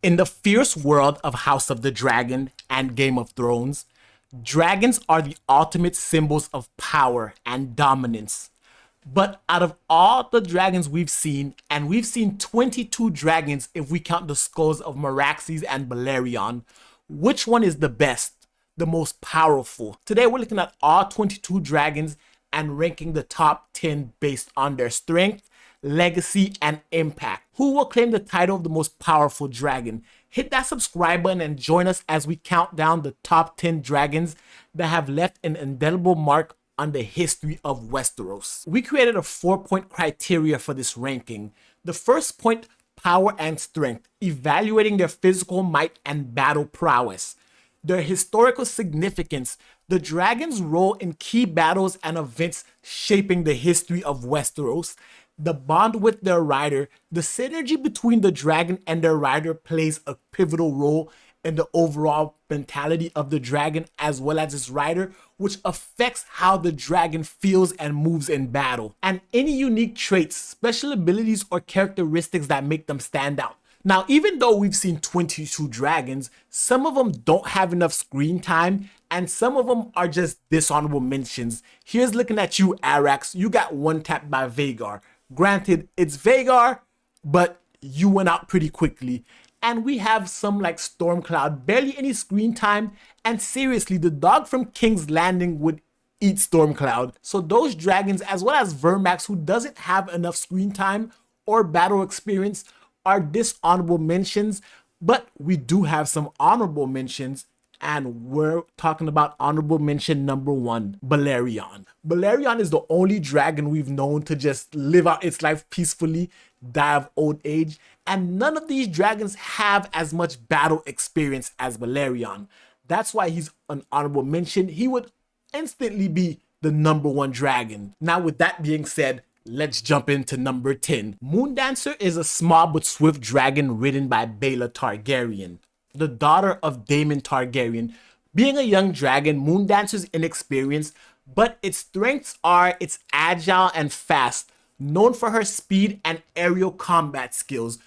In the fierce world of House of the Dragon and Game of Thrones, dragons are the ultimate symbols of power and dominance. But out of all the dragons we've seen, and we've seen 22 dragons if we count the skulls of Caraxes and Balerion, which one is the best, the most powerful? Today we're looking at all 22 dragons and ranking the top 10 based on their strength, legacy, and impact. Who will claim the title of the most powerful dragon? Hit that subscribe button and join us as we count down the top 10 dragons that have left an indelible mark on the history of Westeros. We created a 4-point criteria for this ranking. The first point, power and strength, evaluating their physical might and battle prowess. Their historical significance, the dragon's role in key battles and events shaping the history of Westeros. The bond with their rider, the synergy between the dragon and their rider plays a pivotal role in the overall mentality of the dragon as well as its rider, which affects how the dragon feels and moves in battle. And any unique traits, special abilities, or characteristics that make them stand out. Now, even though we've seen 22 dragons, some of them don't have enough screen time and some of them are just dishonorable mentions. Here's looking at you, Caraxes. You got one tapped by Vhagar. Granted, it's Vhagar, but you went out pretty quickly. And we have some like Stormcloud, barely any screen time. And seriously, the dog from King's Landing would eat Stormcloud. So those dragons, as well as Vermax, who doesn't have enough screen time or battle experience, are dishonorable mentions. But we do have some honorable mentions. And we're talking about honorable mention number 1, Balerion. Balerion is the only dragon we've known to just live out its life peacefully, die of old age, and none of these dragons have as much battle experience as Balerion. That's why he's an honorable mention. He would instantly be the number 1 dragon. Now, with that being said, let's jump into number 10. Moondancer is a small but swift dragon ridden by Baela Targaryen, the daughter of Daemon Targaryen. Being a young dragon, Moondancer's inexperienced, but its strengths are it's agile and fast, known for her speed and aerial combat skills.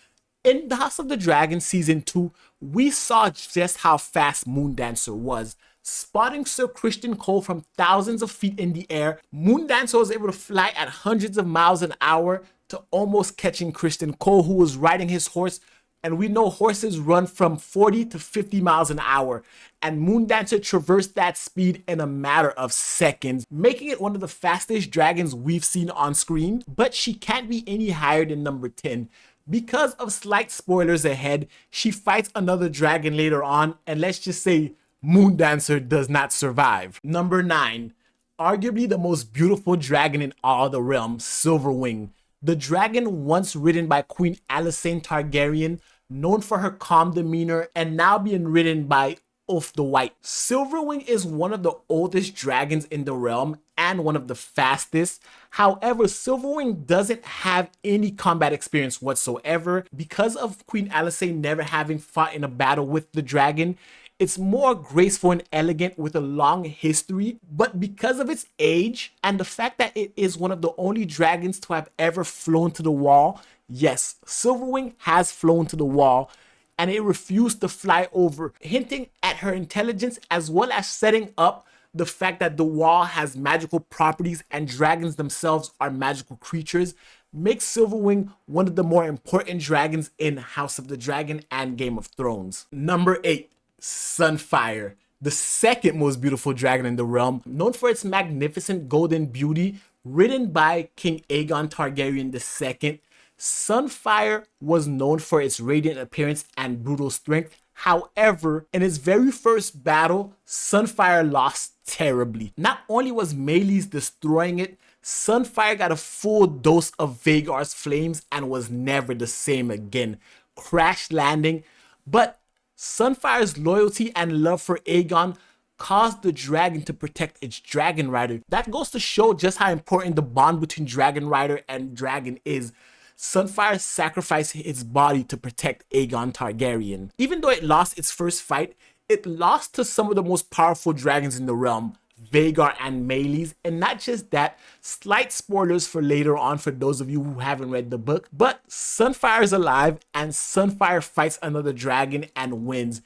In the House of the Dragon Season 2, we saw just how fast Moondancer was. Spotting Sir Criston Cole from thousands of feet in the air, Moondancer was able to fly at hundreds of miles an hour to almost catching Criston Cole, who was riding his horse. And we know horses run from 40 to 50 miles an hour. And Moondancer traversed that speed in a matter of seconds, making it one of the fastest dragons we've seen on screen. But she can't be any higher than number 10. Because of slight spoilers ahead, she fights another dragon later on. And let's just say Moondancer does not survive. Number 9, arguably the most beautiful dragon in all the realm, Silverwing. The dragon once ridden by Queen Alysanne Targaryen, known for her calm demeanor, and now being ridden by Ulf the White. Silverwing is one of the oldest dragons in the realm and one of the fastest. However, Silverwing doesn't have any combat experience whatsoever. Because of Queen Alysanne never having fought in a battle with the dragon, it's more graceful and elegant with a long history, but because of its age and the fact that it is one of the only dragons to have ever flown to the wall, yes, Silverwing has flown to the wall and it refused to fly over, hinting at her intelligence as well as setting up the fact that the wall has magical properties and dragons themselves are magical creatures, makes Silverwing one of the more important dragons in House of the Dragon and Game of Thrones. Number 8. Sunfire, the second most beautiful dragon in the realm, known for its magnificent golden beauty, ridden by King Aegon Targaryen II. Sunfire was known for its radiant appearance and brutal strength. However, in its very first battle, Sunfire lost terribly. Not only was Meleys destroying it, Sunfire got a full dose of Vhagar's flames and was never the same again, crash landing. But Sunfire's loyalty and love for Aegon caused the dragon to protect its dragon rider. That goes to show just how important the bond between dragon rider and dragon is. Sunfire sacrificed its body to protect Aegon Targaryen. Even though it lost its first fight, it lost to some of the most powerful dragons in the realm, Vhagar and Meleys. And not just that, slight spoilers for later on for those of you who haven't read the book, but Sunfire is alive and Sunfire fights another dragon and wins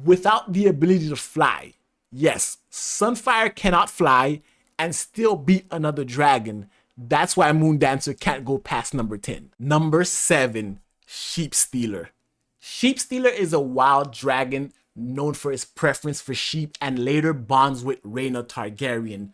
without the ability to fly. Yes, Sunfire cannot fly and still beat another dragon. That's why Moondancer can't go past number 10. Number 7, Sheepstealer. Sheepstealer is a wild dragon known for his preference for sheep and later bonds with Rhaena Targaryen.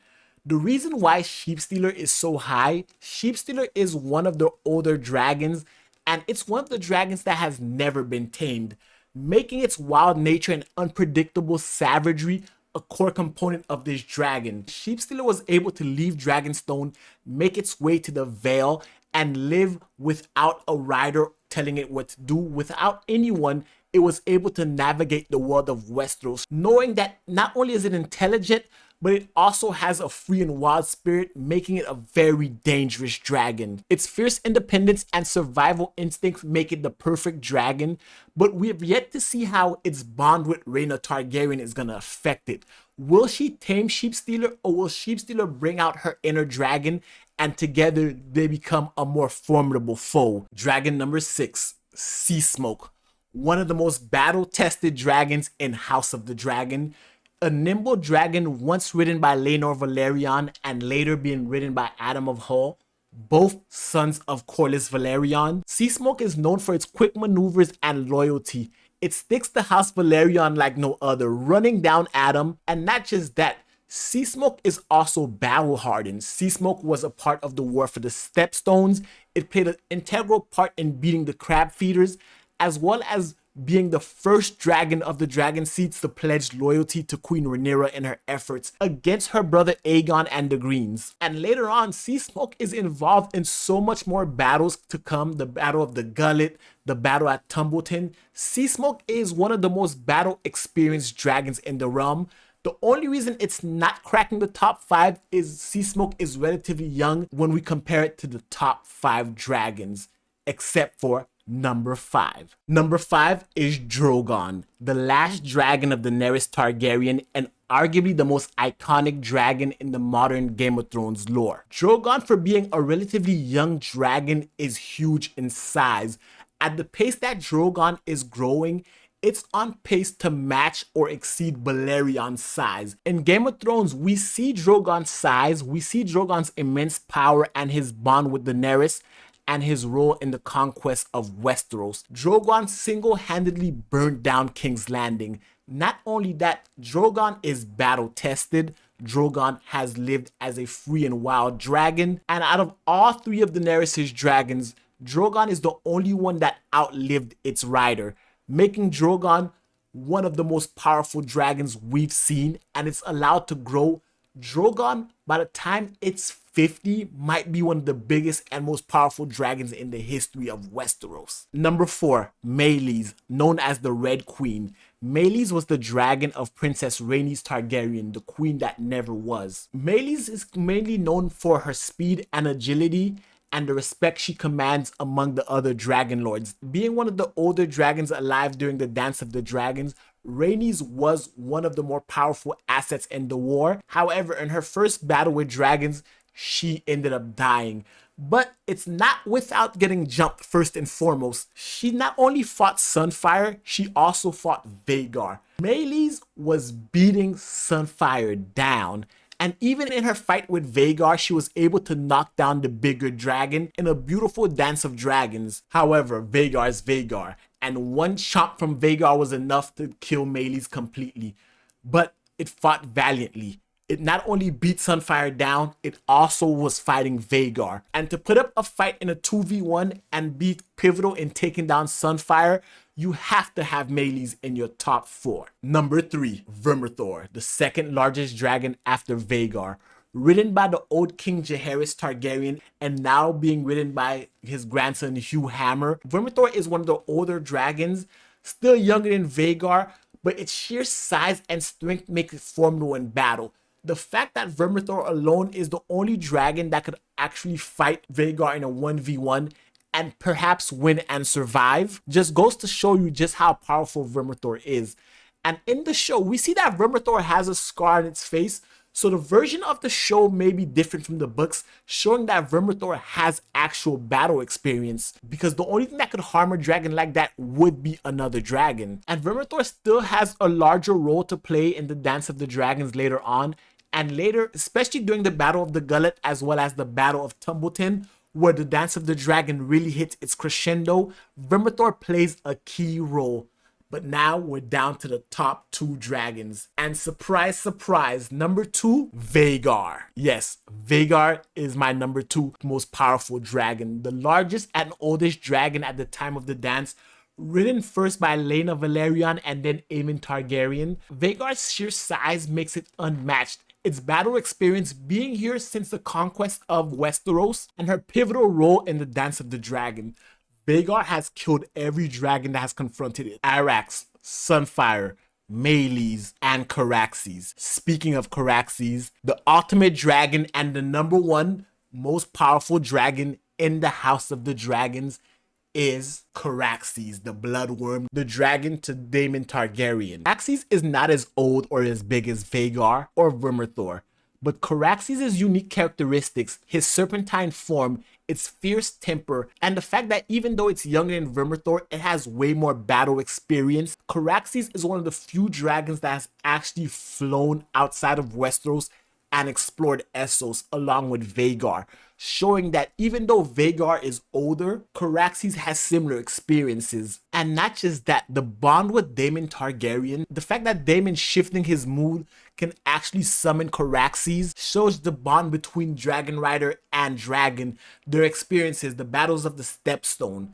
The reason why Sheepstealer is so high, Sheepstealer is one of the older dragons and it's one of the dragons that has never been tamed, making its wild nature and unpredictable savagery a core component of this dragon. Sheepstealer was able to leave Dragonstone, make its way to the Vale, and live without a rider telling it what to do. Without anyone, it was able to navigate the world of Westeros, knowing that not only is it intelligent, but it also has a free and wild spirit, making it a very dangerous dragon. Its fierce independence and survival instincts make it the perfect dragon, but we have yet to see how its bond with Rhaena Targaryen is gonna affect it. Will she tame Sheepstealer, or will Sheepstealer bring out her inner dragon and together they become a more formidable foe? Dragon number 6, Sea Smoke. One of the most battle-tested dragons in House of the Dragon. A nimble dragon once ridden by Laenor Velaryon and later being ridden by Adam of Hull, both sons of Corlys Velaryon. Sea Smoke is known for its quick maneuvers and loyalty. It sticks to House Velaryon like no other, running down Adam. And not just that, Sea Smoke is also battle hardened. Sea Smoke was a part of the war for the Stepstones. It played an integral part in beating the Crab Feeders, as well as being the first dragon of the Dragon Seeds to pledge loyalty to Queen Rhaenyra in her efforts against her brother Aegon and the Greens. And later on, Sea Smoke is involved in so much more battles to come. The Battle of the Gullet, the battle at Tumbleton. Sea Smoke is one of the most battle experienced dragons in the realm. The only reason it's not cracking the top 5 is Sea Smoke is relatively young when we compare it to the top 5 dragons, except for number 5. Number 5 is Drogon, the last dragon of Daenerys Targaryen and arguably the most iconic dragon in the modern Game of Thrones lore. Drogon, for being a relatively young dragon, is huge in size. At the pace that Drogon is growing, it's on pace to match or exceed Balerion's size. In Game of Thrones, we see Drogon's size, we see Drogon's immense power and his bond with Daenerys, and his role in the conquest of Westeros. Drogon single-handedly burned down King's Landing. Not only that, Drogon is battle-tested. Drogon has lived as a free and wild dragon. And out of all 3 of Daenerys' dragons, Drogon is the only one that outlived its rider, making Drogon one of the most powerful dragons we've seen, and it's allowed to grow. Drogon, by the time it's 50, might be one of the biggest and most powerful dragons in the history of Westeros. Number 4, Meleys, known as the Red Queen. Meleys was the dragon of Princess Rhaenys Targaryen, the queen that never was. Meleys is mainly known for her speed and agility and the respect she commands among the other dragon lords. Being one of the older dragons alive during the Dance of the Dragons, Rhaenys was one of the more powerful assets in the war. However, in her first battle with dragons, she ended up dying. But it's not without getting jumped first and foremost. She not only fought Sunfire, she also fought Vhagar. Meleys was beating Sunfire down. And even in her fight with Vhagar, she was able to knock down the bigger dragon in a beautiful dance of dragons. However, Vhagar is Vhagar, and one chomp from Vhagar was enough to kill Meleys completely. But it fought valiantly. It not only beat Sunfire down, it also was fighting Vhagar. And to put up a fight in a 2v1 and be pivotal in taking down Sunfire, you have to have Meleys in your top 4. Number 3, Vermithor, the second largest dragon after Vhagar. Ridden by the old King Jaehaerys Targaryen and now being ridden by his grandson Hugh Hammer. Vermithor is one of the older dragons, still younger than Vhagar, but its sheer size and strength make it formidable in battle. The fact that Vermithor alone is the only dragon that could actually fight Vhagar in a 1v1 and perhaps win and survive just goes to show you just how powerful Vermithor is. And in the show, we see that Vermithor has a scar on its face, So the version of the show may be different from the books, showing that Vermithor has actual battle experience, because the only thing that could harm a dragon like that would be another dragon. And Vermithor still has a larger role to play in the Dance of the Dragons later on, and later, especially during the Battle of the Gullet as well as the Battle of Tumbleton, where the Dance of the Dragon really hits its crescendo, Vermithor plays a key role. But now we're down to the top 2 dragons. And surprise, surprise, number 2, Vhagar. Yes, Vhagar is my number 2 most powerful dragon. The largest and oldest dragon at the time of the dance, ridden first by Laena Velaryon and then Daemon Targaryen. Vhagar's sheer size makes it unmatched. Its battle experience being here since the conquest of Westeros, and her pivotal role in the Dance of the Dragon. Vhagar has killed every dragon that has confronted it. Caraxes, Sunfire, Melees, and Caraxes. Speaking of Caraxes, the ultimate dragon and the number 1 most powerful dragon in the House of the Dragons is Caraxes, the bloodworm, the dragon to Daemon Targaryen. Caraxes is not as old or as big as Vhagar or Vermithor, but Caraxes' unique characteristics, his serpentine form, its fierce temper, and the fact that even though it's younger than Vermithor, it has way more battle experience. Caraxes is one of the few dragons that has actually flown outside of Westeros and explored Essos along with Vhagar, showing that even though Vhagar is older, Caraxes has similar experiences. And not just that, the bond with Daemon Targaryen, the fact that Daemon shifting his mood can actually summon Caraxes, shows the bond between Dragon Rider and dragon, their experiences, the battles of the Stepstone,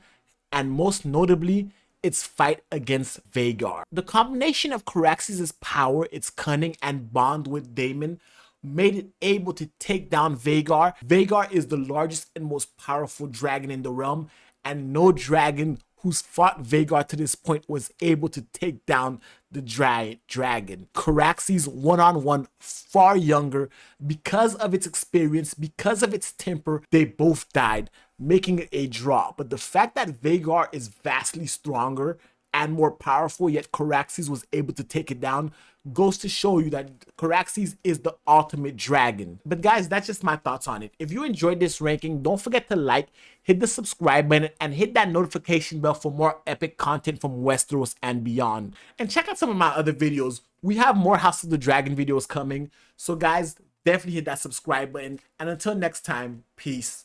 and most notably, its fight against Vhagar. The combination of Caraxes' power, its cunning, and bond with Daemon made it able to take down Vhagar. Vhagar is the largest and most powerful dragon in the realm, and no dragon who's fought Vhagar to this point was able to take down the dragon. Caraxes one-on-one, far younger, because of its experience, because of its temper, they both died, making it a draw. But the fact that Vhagar is vastly stronger and more powerful, yet Caraxes was able to take it down, goes to show you that Caraxes is the ultimate dragon. But guys, that's just my thoughts on it. If you enjoyed this ranking, don't forget to like, hit the subscribe button, and hit that notification bell for more epic content from Westeros and beyond. And check out some of my other videos. We have more House of the Dragon videos coming. So guys, definitely hit that subscribe button. And until next time, peace.